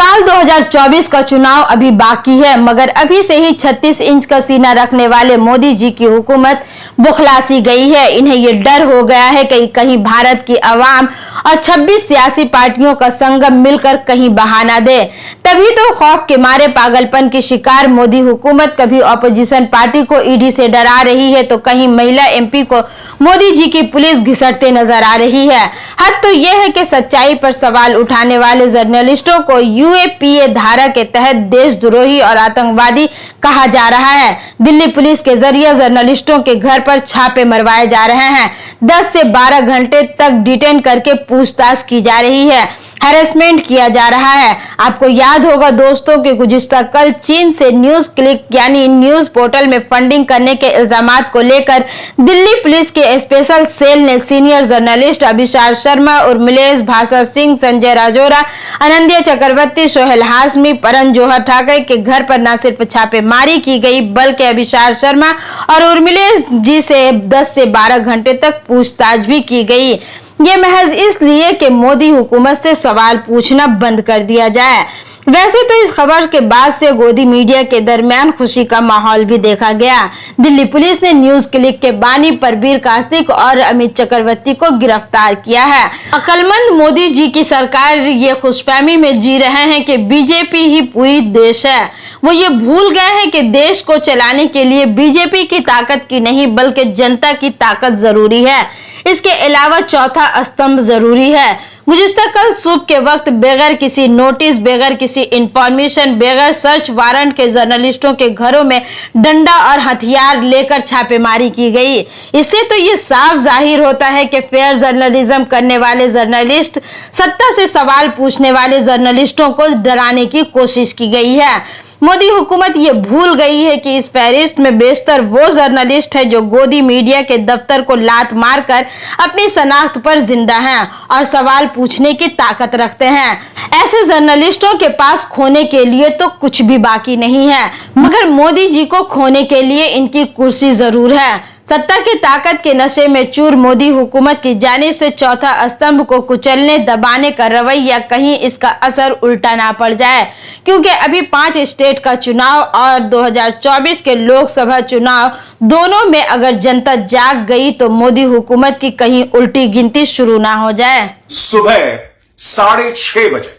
साल 2024 का चुनाव अभी बाकी है, मगर अभी से ही 36 इंच का सीना रखने वाले मोदी जी की हुकूमत बुखलासी गई है। इन्हें ये डर हो गया है कि कहीं भारत की आवाम और 26 सियासी पार्टियों का संगम मिलकर कहीं बहाना दे। तभी तो खौफ के मारे पागलपन की शिकार मोदी हुकूमत कभी ऑपोजिशन पार्टी को ईडी से डरा रही है, तो कहीं महिला एमपी को मोदी जी की पुलिस घिसटते नजर आ रही है। हद तो यह है कि सच्चाई पर सवाल उठाने वाले जर्नलिस्टों को यूएपीए धारा के तहत देशद्रोही और आतंकवादी कहा जा रहा है। दिल्ली पुलिस के जरिए जर्नलिस्टों के घर पर छापे मरवाए जा रहे हैं। 10 से 12 घंटे तक डिटेन करके पूछताछ की जा रही है, हैरेसमेंट किया जा रहा है। आपको याद होगा दोस्तों कि गुज़िश्ता कल चीन से न्यूज क्लिक यानी न्यूज पोर्टल में फंडिंग करने के इल्जामात को लेकर दिल्ली पुलिस के स्पेशल सेल ने सीनियर जर्नलिस्ट अभिषार शर्मा, उर्मिलेश भाषा सिंह, संजय राजौरा, अनंदिया चक्रवर्ती, सोहेल हाशमी, परन जौहर ठाकरे के घर पर न सिर्फ छापेमारी की गई बल्कि अभिषार शर्मा और उर्मिलेश जी से 10 से 12 घंटे तक पूछताछ भी की गई। ये महज इसलिए कि मोदी हुकूमत से सवाल पूछना बंद कर दिया जाए। वैसे तो इस खबर के बाद से गोदी मीडिया के दरमियान खुशी का माहौल भी देखा गया। दिल्ली पुलिस ने न्यूज क्लिक के बानी परवीर कास्तिक और अमित चक्रवर्ती को गिरफ्तार किया है। अक्लमंद मोदी जी की सरकार ये खुशफहमी में जी रहे हैं कि बीजेपी ही पूरी देश है। वो ये भूल गए हैं कि देश को चलाने के लिए बीजेपी की ताकत की नहीं बल्कि जनता की ताकत जरूरी है। इसके अलावा चौथा स्तंभ जरूरी है। गुज़िश्ता कल सुबह के वक्त बगैर किसी नोटिस, बगैर किसी इंफॉर्मेशन, बगैर सर्च वारंट के जर्नलिस्टों के घरों में डंडा और हथियार लेकर छापेमारी की गई। इससे तो ये साफ जाहिर होता है कि फेयर जर्नलिज्म करने वाले जर्नलिस्ट, सत्ता से सवाल पूछने वाले जर्नलिस्टों को डराने की कोशिश की गई है। मोदी हुकूमत ये भूल गई है कि इस फहरिस्त में बेशतर वो जर्नलिस्ट है जो गोदी मीडिया के दफ्तर को लात मारकर अपनी शनाख्त पर जिंदा हैं और सवाल पूछने की ताकत रखते हैं। ऐसे जर्नलिस्टों के पास खोने के लिए तो कुछ भी बाकी नहीं है, मगर मोदी जी को खोने के लिए इनकी कुर्सी जरूर है। सत्ता की ताकत के नशे में चूर मोदी हुकूमत की जानिब से चौथा स्तंभ को कुचलने दबाने का रवैया कहीं इसका असर उल्टा ना पड़ जाए, क्योंकि अभी 5 स्टेट का चुनाव और 2024 के लोकसभा चुनाव दोनों में अगर जनता जाग गई तो मोदी हुकूमत की कहीं उल्टी गिनती शुरू ना हो जाए। सुबह 6:30 बजे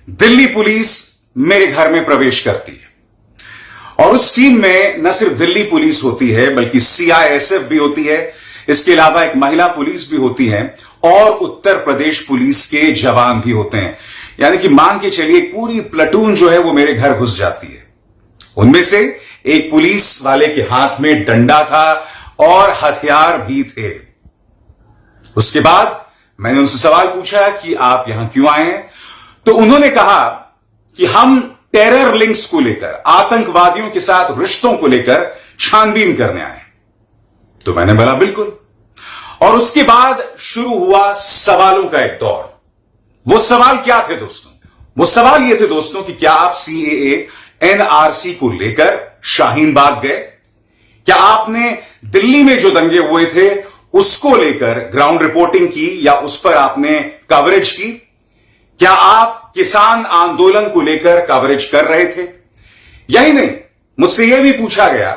दिल्ली पुलिस मेरे घर में प्रवेश करती है और उस टीम में न सिर्फ दिल्ली पुलिस होती है बल्कि सीआईएसएफ भी होती है। इसके अलावा एक महिला पुलिस भी होती है और उत्तर प्रदेश पुलिस के जवान भी होते हैं। यानी कि मान के चलिए पूरी प्लेटून जो है वो मेरे घर घुस जाती है। उनमें से एक पुलिस वाले के हाथ में डंडा था और हथियार भी थे। उसके बाद मैंने उनसे सवाल पूछा कि आप यहां क्यों आए हैं, तो उन्होंने कहा कि हम टेरर लिंक्स को लेकर, आतंकवादियों के साथ रिश्तों को लेकर छानबीन करने आए। तो मैंने बोला बिल्कुल। और उसके बाद शुरू हुआ सवालों का एक दौर। वो सवाल क्या थे दोस्तों? वो सवाल ये थे दोस्तों कि क्या आप सीएए एनआरसी को लेकर शाहीन बाग गए? क्या आपने दिल्ली में जो दंगे हुए थे उसको लेकर ग्राउंड रिपोर्टिंग की या उस पर आपने कवरेज की? क्या आप किसान आंदोलन को लेकर कवरेज कर रहे थे? यही नहीं, मुझसे यह भी पूछा गया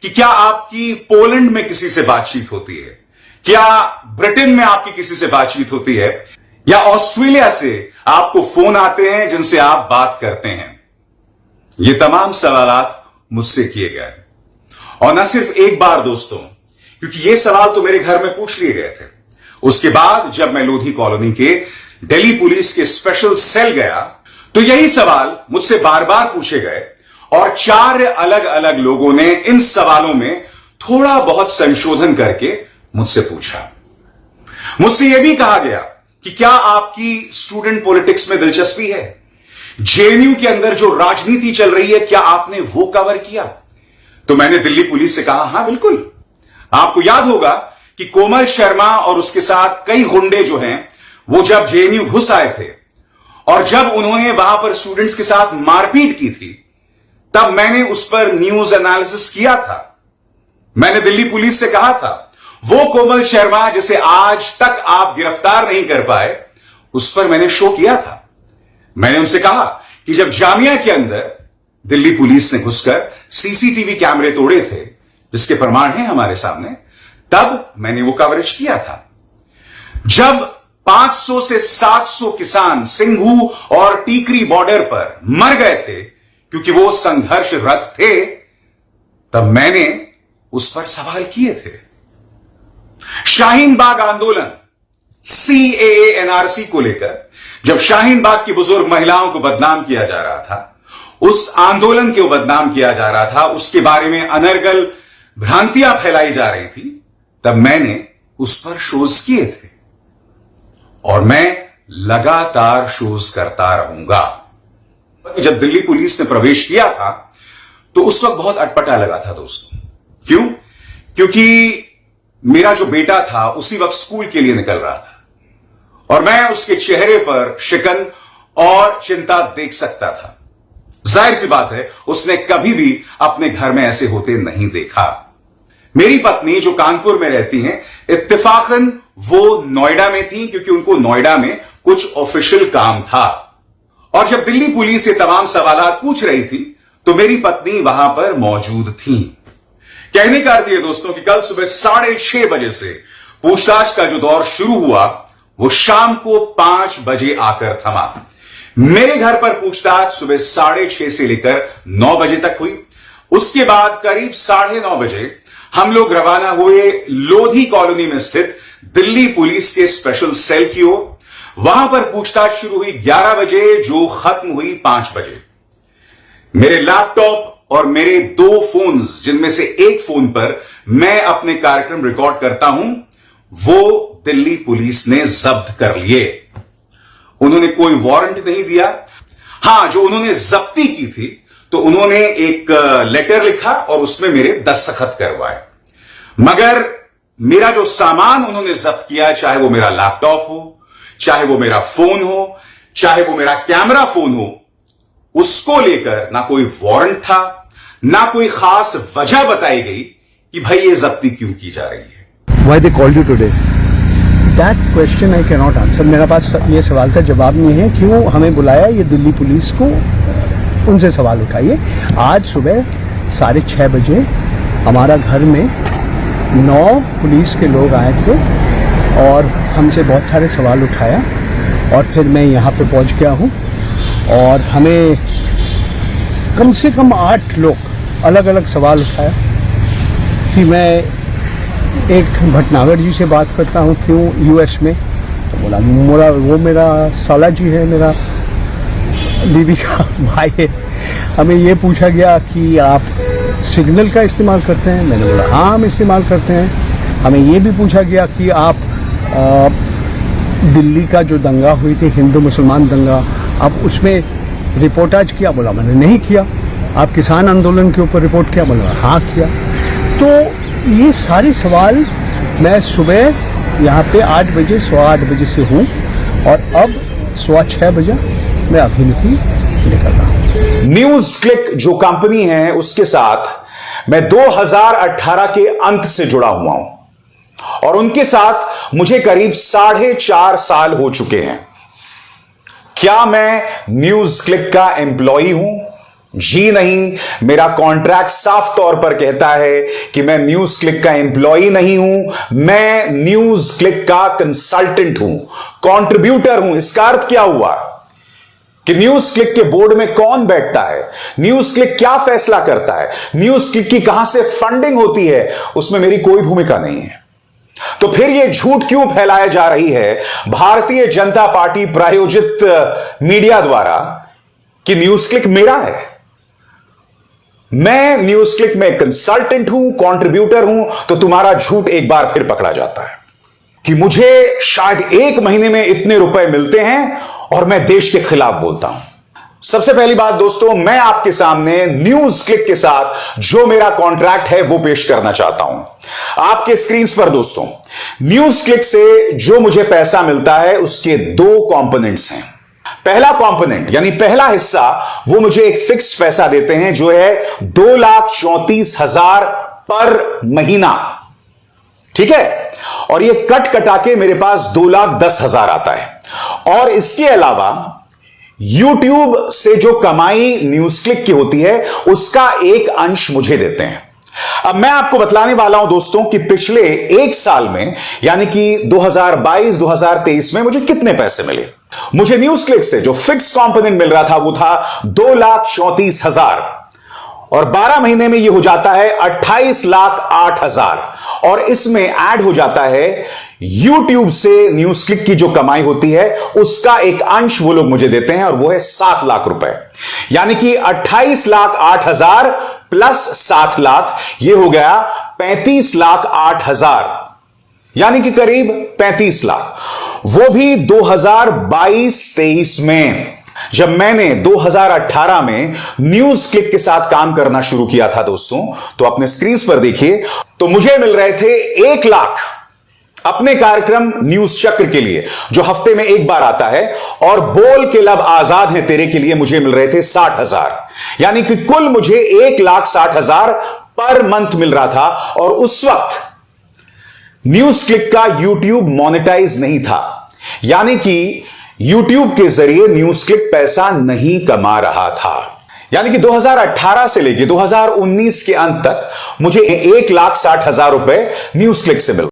कि क्या आपकी पोलैंड में किसी से बातचीत होती है? क्या ब्रिटेन में आपकी किसी से बातचीत होती है? या ऑस्ट्रेलिया से आपको फोन आते हैं जिनसे आप बात करते हैं? ये तमाम सवालात मुझसे किए गए और न सिर्फ एक बार दोस्तों, क्योंकि ये सवाल तो मेरे घर में पूछ लिए गए थे। उसके बाद जब मैं लोधी कॉलोनी के दिल्ली पुलिस के स्पेशल सेल गया तो यही सवाल मुझसे बार बार पूछे गए और 4 अलग अलग लोगों ने इन सवालों में थोड़ा बहुत संशोधन करके मुझसे पूछा। मुझसे यह भी कहा गया कि क्या आपकी स्टूडेंट पॉलिटिक्स में दिलचस्पी है? जेएनयू के अंदर जो राजनीति चल रही है क्या आपने वो कवर किया? तो मैंने दिल्ली पुलिस से कहा हां बिल्कुल। आपको याद होगा कि कोमल शर्मा और उसके साथ कई गुंडे जो हैं वो जब जेएनयू घुस आए थे और जब उन्होंने वहां पर स्टूडेंट्स के साथ मारपीट की थी तब मैंने उस पर न्यूज एनालिसिस किया था। मैंने दिल्ली पुलिस से कहा था वो कोमल शर्मा जिसे आज तक आप गिरफ्तार नहीं कर पाए उस पर मैंने शो किया था। मैंने उनसे कहा कि जब जामिया के अंदर दिल्ली पुलिस ने घुसकर सीसीटीवी कैमरे तोड़े थे, जिसके प्रमाण हैं हमारे सामने, तब मैंने वो कवरेज किया था। जब 500 से 700 किसान सिंघू और टीकरी बॉर्डर पर मर गए थे क्योंकि वो संघर्षरत थे, तब मैंने उस पर सवाल किए थे। शाहीन बाग आंदोलन CAA NRC को लेकर जब शाहीन बाग की बुजुर्ग महिलाओं को बदनाम किया जा रहा था, उस आंदोलन को बदनाम किया जा रहा था, उसके बारे में अनर्गल भ्रांतियां फैलाई जा रही थी, तब मैंने उस पर शोज किए थे और मैं लगातार शोज करता रहूंगा। जब दिल्ली पुलिस ने प्रवेश किया था तो उस वक्त बहुत अटपटा लगा था दोस्तों। क्यों? क्योंकि मेरा जो बेटा था उसी वक्त स्कूल के लिए निकल रहा था और मैं उसके चेहरे पर शिकन और चिंता देख सकता था। जाहिर सी बात है, उसने कभी भी अपने घर में ऐसे होते नहीं देखा। मेरी पत्नी जो कानपुर में रहती हैं, इत्तेफाकन वो नोएडा में थी क्योंकि उनको नोएडा में कुछ ऑफिशियल काम था। और जब दिल्ली पुलिस ये तमाम सवालात पूछ रही थी तो मेरी पत्नी वहां पर मौजूद थी। कहने का अर्थ यह दोस्तों कि कल सुबह 6:30 बजे से पूछताछ का जो दौर शुरू हुआ वो शाम को 5 बजे आकर थमा। मेरे घर पर पूछताछ सुबह 6:30 से लेकर 9 बजे तक हुई। उसके बाद करीब 9:30 बजे हम लोग रवाना हुए लोधी कॉलोनी में स्थित दिल्ली पुलिस के स्पेशल सेल की ओर। वहां पर पूछताछ शुरू हुई 11 बजे, जो खत्म हुई 5 बजे। मेरे लैपटॉप और मेरे 2 फोन्स, जिनमें से एक फोन पर मैं अपने कार्यक्रम रिकॉर्ड करता हूं, वो दिल्ली पुलिस ने जब्त कर लिए। उन्होंने कोई वारंट नहीं दिया। हां, जो उन्होंने जब्ती की थी तो उन्होंने एक लेटर लिखा और उसमें मेरे दस्तखत करवाए। मगर मेरा जो सामान उन्होंने जब्त किया, चाहे वो मेरा लैपटॉप हो, चाहे वो मेरा फोन हो, चाहे वो मेरा कैमरा फोन हो, उसको लेकर ना कोई वारंट था, ना कोई खास वजह बताई गई कि भाई ये जब्ती क्यों की जा रही है। Why they called you today? That question I cannot answer. मेरा पास ये सवाल का जवाब नहीं है। क्यों हमें बुलाया, ये दिल्ली पुलिस को उनसे सवाल उठाइए। आज सुबह 6:30 बजे हमारा घर में 9 पुलिस के लोग आए थे और हमसे बहुत सारे सवाल उठाया और फिर मैं यहाँ पे पहुँच गया हूँ और हमें कम से कम 8 लोग अलग अलग सवाल उठाया कि मैं एक भटनागर जी से बात करता हूँ क्यों US में, तो बोला वो मेरा साला जी है, मेरा बीबी का भाई है। हमें ये पूछा गया कि आप सिग्नल का इस्तेमाल करते हैं, मैंने बोला हाँ हम इस्तेमाल करते हैं। हमें ये भी पूछा गया कि आप दिल्ली का जो दंगा हुई थी, हिंदू मुसलमान दंगा, आप उसमें रिपोर्टाज किया, बोला मैंने नहीं किया। आप किसान आंदोलन के ऊपर रिपोर्ट किया, बोला हाँ किया। तो ये सारे सवाल मैं सुबह यहाँ पे 8 बजे 8:15 बजे से हूँ और अब 6:15 बजे मैं अभी निकल रहा हूँ। न्यूज क्लिक जो कंपनी है उसके साथ मैं 2018 के अंत से जुड़ा हुआ हूं और उनके साथ मुझे करीब 4.5 साल हो चुके हैं। क्या मैं न्यूज क्लिक का एम्प्लॉई हूं? जी नहीं, मेरा कॉन्ट्रैक्ट साफ तौर पर कहता है कि मैं न्यूज क्लिक का एम्प्लॉई नहीं हूं, मैं न्यूज क्लिक का कंसल्टेंट हूं, कंट्रीब्यूटर हूं। इसका अर्थ क्या हुआ कि न्यूज क्लिक के बोर्ड में कौन बैठता है, न्यूज क्लिक क्या फैसला करता है, न्यूज क्लिक की कहां से फंडिंग होती है, उसमें मेरी कोई भूमिका नहीं है। तो फिर यह झूठ क्यों फैलाया जा रही है भारतीय जनता पार्टी प्रायोजित मीडिया द्वारा कि न्यूज क्लिक मेरा है? मैं न्यूज क्लिक में कंसल्टेंट हूं, कंट्रीब्यूटर हूं, तो तुम्हारा झूठ एक बार फिर पकड़ा जाता है कि मुझे शायद 1 महीने में इतने रुपए मिलते हैं और मैं देश के खिलाफ बोलता हूं। सबसे पहली बात दोस्तों, मैं आपके सामने न्यूज क्लिक के साथ जो मेरा कॉन्ट्रैक्ट है वो पेश करना चाहता हूं आपके स्क्रीन पर। दोस्तों, न्यूज क्लिक से जो मुझे पैसा मिलता है उसके 2 कंपोनेंट्स हैं। पहला कंपोनेंट यानी पहला हिस्सा, वो मुझे एक फिक्स्ड पैसा देते हैं जो है 2,34,000 पर महीना, ठीक है, और ये कट कटा के मेरे पास 2,10,000 आता है। और इसके अलावा YouTube से जो कमाई न्यूज क्लिक की होती है उसका एक अंश मुझे देते हैं। अब मैं आपको बतलाने वाला हूं दोस्तों कि पिछले एक साल में यानी कि 2022-2023 में मुझे कितने पैसे मिले। मुझे न्यूज क्लिक से जो फिक्स कंपोनेंट मिल रहा था वो था 2,34,000 और 12 महीने में ये हो जाता है 28,08,000 और इसमें ऐड हो जाता है YouTube से न्यूज क्लिक की जो कमाई होती है उसका एक अंश वो लोग मुझे देते हैं और वो है 7 लाख रुपए। यानी कि 28,08,000 प्लस 7 लाख ये हो गया 35,08,000 यानी कि करीब 35 लाख, वो भी 2022-23 में। जब मैंने 2018 में न्यूज क्लिक के साथ काम करना शुरू किया था दोस्तों, तो अपने स्क्रीन पर देखिए तो मुझे मिल रहे थे 1 लाख अपने कार्यक्रम न्यूज चक्र के लिए जो हफ्ते में एक बार आता है, और बोल के लब आजाद हैं तेरे के लिए मुझे मिल रहे थे 60,000। यानी कि कुल मुझे 1,60,000 पर मंथ मिल रहा था। और उस वक्त न्यूज क्लिक का YouTube मोनेटाइज नहीं था, यानी कि YouTube के जरिए न्यूज क्लिक पैसा नहीं कमा रहा था। यानी कि 2018 से लेकर 2019 के अंत तक मुझे 1,60,000 रुपए न्यूज क्लिक से मिल